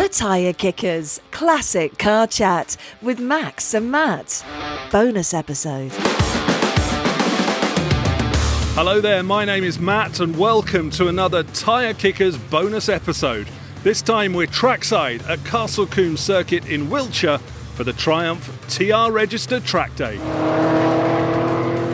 The Tyre Kickers Classic Car Chat with Max and Matt. Bonus episode. Hello there, my name is Matt and welcome to another Tyre Kickers bonus episode. This time we're trackside at Castle Combe circuit in Wiltshire for the Triumph TR Register Track Day.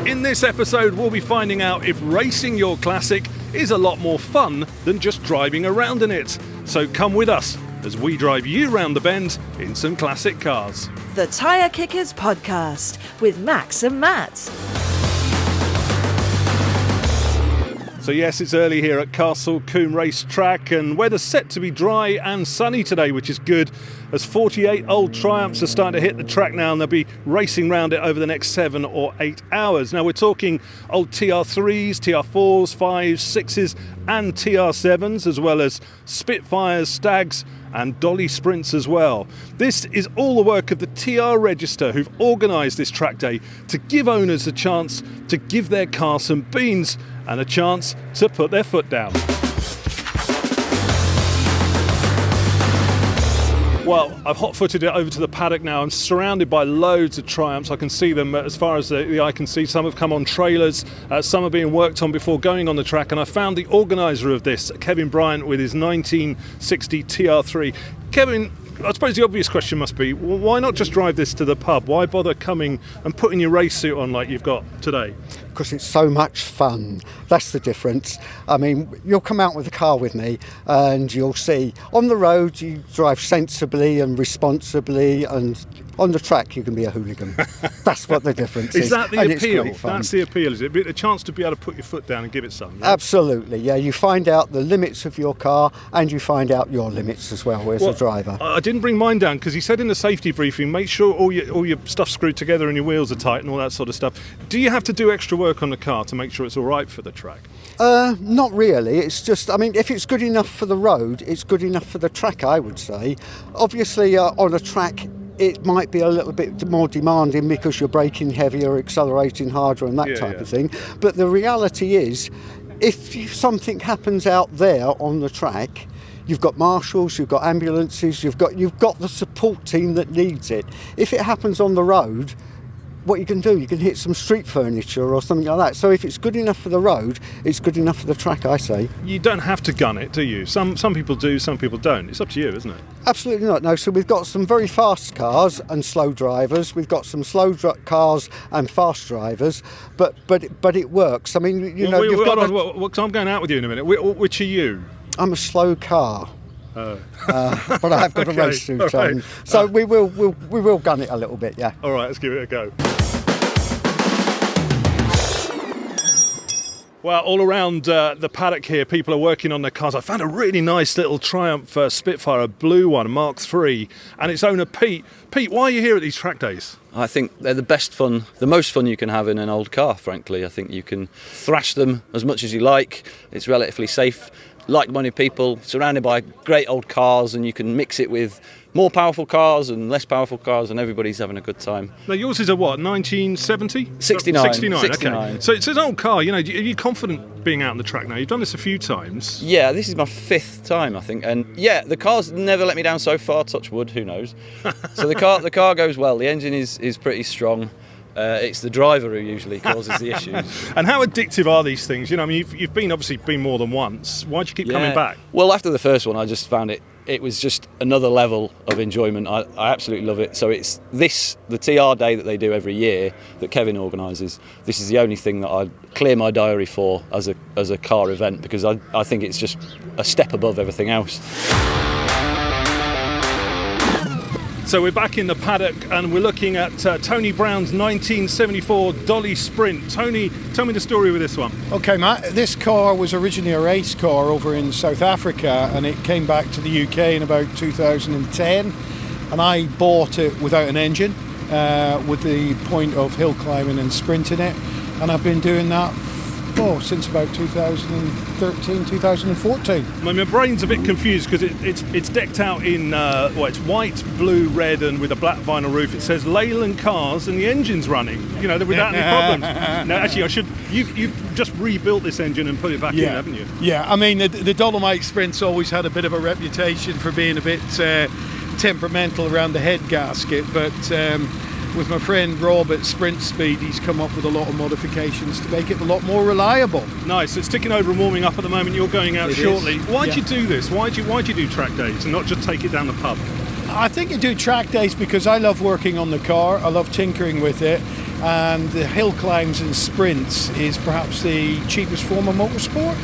In this episode we'll be finding out if racing your classic is a lot more fun than just driving around in it. So come with us as we drive you round the bend in some classic cars. The Tyre Kickers Podcast with Max and Matt. So yes, it's early here at Castle Combe racetrack and weather's set to be dry and sunny today, which is good, as 48 old Triumphs are starting to hit the track now and they'll be racing round it over the next 7 or 8 hours. Now we're talking old TR3s, TR4s, 5s, 6s and TR7s, as well as Spitfires, Stags and Dolly Sprints as well. This is all the work of the TR Register, who've organised this track day to give owners a chance to give their car some beans and a chance to put their foot down. Well, I've hot-footed it over to the paddock now. I'm surrounded by loads of Triumphs. I can see them as far as the eye can see. Some have come on trailers, some are being worked on before going on the track, and I found the organiser of this, Kevin Bryant, with his 1960 TR3. Kevin, I suppose the obvious question must be, why not just drive this to the pub? Why bother coming and putting your race suit on like you've got today? Because it's so much fun. That's the difference. I mean, you'll come out with a car with me and you'll see on the road you drive sensibly and responsibly, and on the track you can be a hooligan. That's what the difference is. Is that the and appeal? It's great fun. That's the appeal, is it? A chance to be able to put your foot down and give it some? Yeah? Absolutely, yeah. You find out the limits of your car and you find out your limits as well as a driver. I didn't bring mine down because he said in the safety briefing, make sure all your stuff's screwed together and your wheels are tight and all that sort of stuff. Do you have to do extra work on the car to make sure it's all right for the track? Not really. It's just, I mean, if it's good enough for the road, it's good enough for the track, I would say. Obviously, on a track, it might be a little bit more demanding because you're braking heavier, accelerating harder and that type of thing. But the reality is, if something happens out there on the track, you've got marshals, you've got ambulances, you've got the support team that needs it. If it happens on the road, what you can do, you can hit some street furniture or something like that. So if it's good enough for the road, it's good enough for the track, I say. You don't have to gun it, do you? Some people do, some people don't. It's up to you, isn't it? Absolutely not. No. So we've got some very fast cars and slow drivers. We've got some slow cars and fast drivers. But it works. I mean, you've got. I'm going out with you in a minute. Which are you? I'm a slow car. But I have got a race suit on. Right. So we will gun it a little bit, yeah. All right, let's give it a go. Well, all around the paddock here, people are working on their cars. I found a really nice little Triumph Spitfire, a blue one, Mark III, and its owner, Pete. Pete, why are you here at these track days? I think they're the most fun you can have in an old car, frankly. I think you can thrash them as much as you like. It's relatively safe. Like-minded people, surrounded by great old cars, and you can mix it with more powerful cars and less powerful cars, and everybody's having a good time. Now, yours is a what, 1970? 69. 69, okay. So it's an old car, you know, are you confident being out on the track now? You've done this a few times. Yeah, this is my 5th time, I think, and yeah, the car's never let me down so far, touch wood, who knows. So the car goes well, the engine is pretty strong. It's the driver who usually causes the issues. And how addictive are these things? You know, I mean, you've obviously been more than once. Why do you keep coming back? Well, after the first one, I just found it was just another level of enjoyment. I absolutely love it. So it's the TR day that they do every year that Kevin organises. This is the only thing that I clear my diary for as a car event, because I think it's just a step above everything else. So we're back in the paddock and we're looking at Tony Brown's 1974 Dolly Sprint. Tony, tell me the story with this one. Okay, Matt, this car was originally a race car over in South Africa, and it came back to the UK in about 2010, and I bought it without an engine with the point of hill climbing and sprinting it, and I've been doing that since about 2013, 2014. My brain's a bit confused because it's decked out in it's white, blue, red, and with a black vinyl roof. It says Leyland Cars, and the engine's running. Without any problems. Now, actually, you've just rebuilt this engine and put it back in, haven't you? Yeah. I mean, the Dolomite Sprint's always had a bit of a reputation for being a bit temperamental around the head gasket, but with my friend Rob at Sprint Speed, he's come up with a lot of modifications to make it a lot more reliable. Nice. It's ticking over and warming up at the moment. You're going out shortly. Why'd you do this? Why'd you do track days and not just take it down the pub? I think I do track days because I love working on the car. I love tinkering with it, and the hill climbs and sprints is perhaps the cheapest form of motorsport.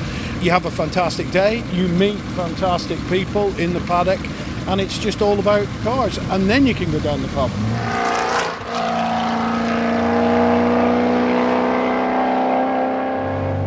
You have a fantastic day, you meet fantastic people in the paddock, and it's just all about cars, and then you can go down the pub.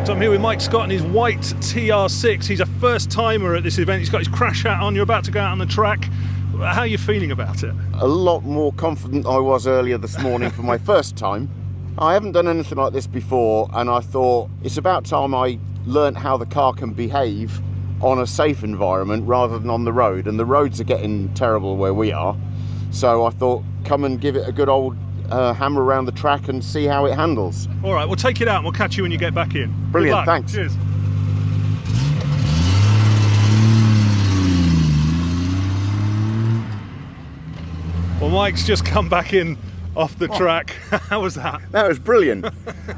So I'm here with Mike Scott and his white TR6. He's a first timer at this event. He's got his crash hat on. You're about to go out on the track. How are you feeling about it? A lot more confident than I was earlier this morning for my first time. I haven't done anything like this before, and I thought it's about time I learnt how the car can behave on a safe environment rather than on the road, and the roads are getting terrible where we are. So I thought, come and give it a good old hammer around the track and see how it handles. All right, we'll take it out and we'll catch you when you get back in. Brilliant, thanks. Cheers. Well, Mike's just come back in off the track. How was that? That was brilliant.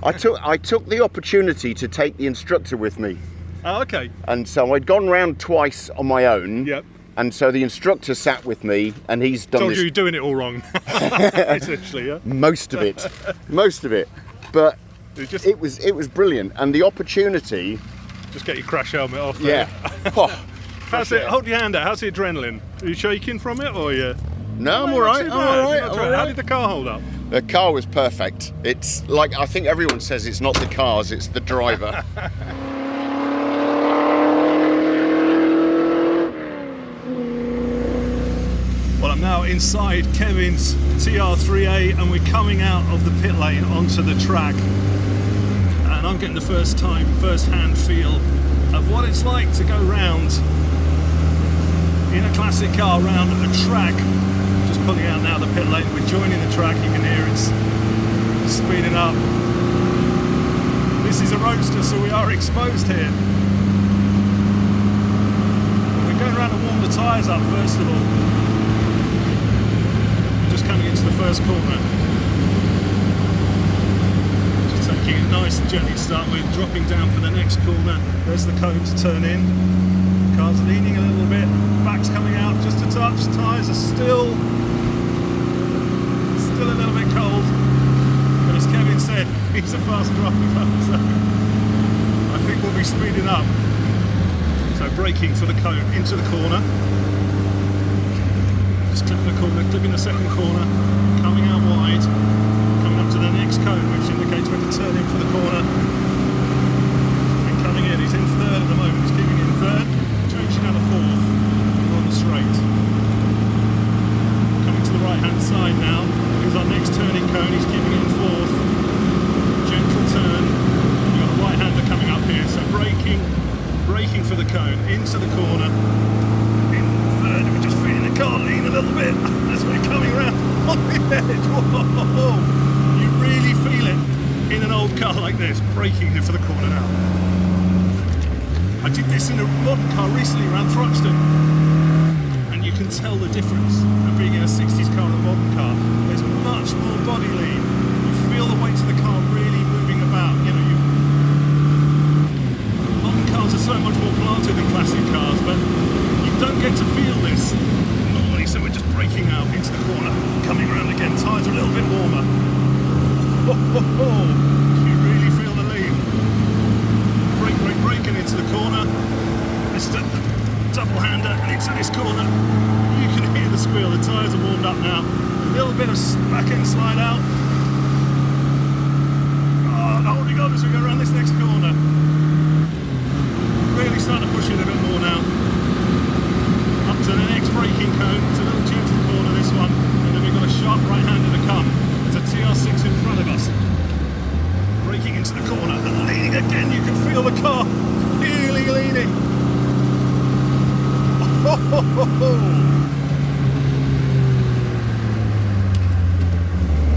I took the opportunity to take the instructor with me. Oh, okay. And so I'd gone round twice on my own. Yep. And so the instructor sat with me, and he's done Told this. you you're doing it all wrong, essentially, yeah? Most of it. But it was brilliant, and the opportunity. Just get your crash helmet off. Yeah. How's it? Hold your hand out. How's the adrenaline? Are you shaking from it, or you? No, I'm all right. How did the car hold up? The car was perfect. It's like, I think everyone says it's not the cars, it's the driver. Well, I'm now inside Kevin's TR3A and we're coming out of the pit lane onto the track. And I'm getting the first-hand feel of what it's like to go round in a classic car round a track. Just pulling out now the pit lane, we're joining the track, you can hear it's speeding up. This is a roadster, so we are exposed here. We're going around to warm the tyres up first of all. Just coming into the first corner. Just taking it nice and gently to start with, dropping down for the next corner. There's the cone to turn in. The car's leaning a little bit, back's coming out just a touch, tyres are still a little bit cold. But as Kevin said, he's a fast driver, so I think we'll be speeding up. So braking for the cone into the corner. Just clipping the corner, clipping the second corner, coming out wide, coming up to the next cone, which indicates when to turn in for the corner. And coming in, he's in third at the moment, he's keeping in third, changing down to fourth, on the straight. Coming to the right hand side now, here's our next turning cone, he's keeping in fourth. Gentle turn, you've got a right hander coming up here, so braking for the cone, into the corner. We're just feeling the car lean a little bit as we're coming around on the edge. Whoa. You really feel it in an old car like this, braking here for the corner now. I did this in a modern car recently around Thruxton, and you can tell the difference of being in a 60s car and a modern car. There's much more body lean. You feel the weight of the car really moving about. Modern cars are so much more planted than classic cars, but don't get to feel this normally, so we're just braking out into the corner, coming around again, tyres are a little bit warmer. You really feel the lean. Braking into the corner. Mr. Double hander, and into this corner. You can hear the squeal, the tyres are warmed up now. A little bit of back end slide out. Oh, holding on as we go around this next corner. Really starting to push it a bit more now. Up to the next braking cone, it's a little gentle corner this one, and then we've got a sharp right hander to come. There's a TR6 in front of us. Braking into the corner and leaning again, you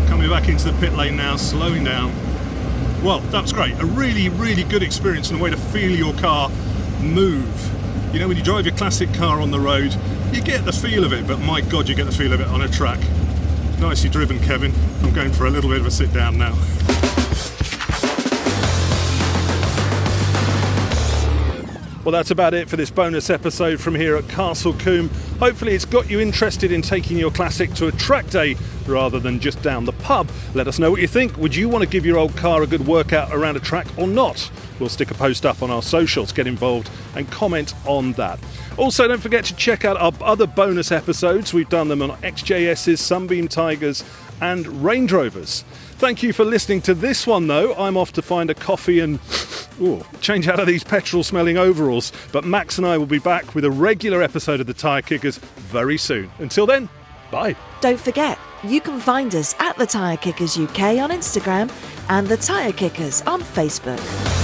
Coming back into the pit lane now, slowing down. Well, that was great. A really, really good experience and a way to feel your car move. You know, when you drive your classic car on the road, you get the feel of it, but my God, you get the feel of it on a track. Nicely driven, Kevin. I'm going for a little bit of a sit down now. Well, that's about it for this bonus episode from here at Castle Combe. Hopefully it's got you interested in taking your classic to a track day rather than just down the pub. Let us know what you think. Would you want to give your old car a good workout around a track or not? We'll stick a post up on our socials. Get involved and comment on that. Also, don't forget to check out our other bonus episodes. We've done them on XJS's, Sunbeam Tigers and Range Rovers. Thank you for listening to this one, though. I'm off to find a coffee and change out of these petrol-smelling overalls. But Max and I will be back with a regular episode of the Tyre Kickers very soon. Until then, bye. Don't forget, you can find us at The Tyre Kickers UK on Instagram and The Tyre Kickers on Facebook.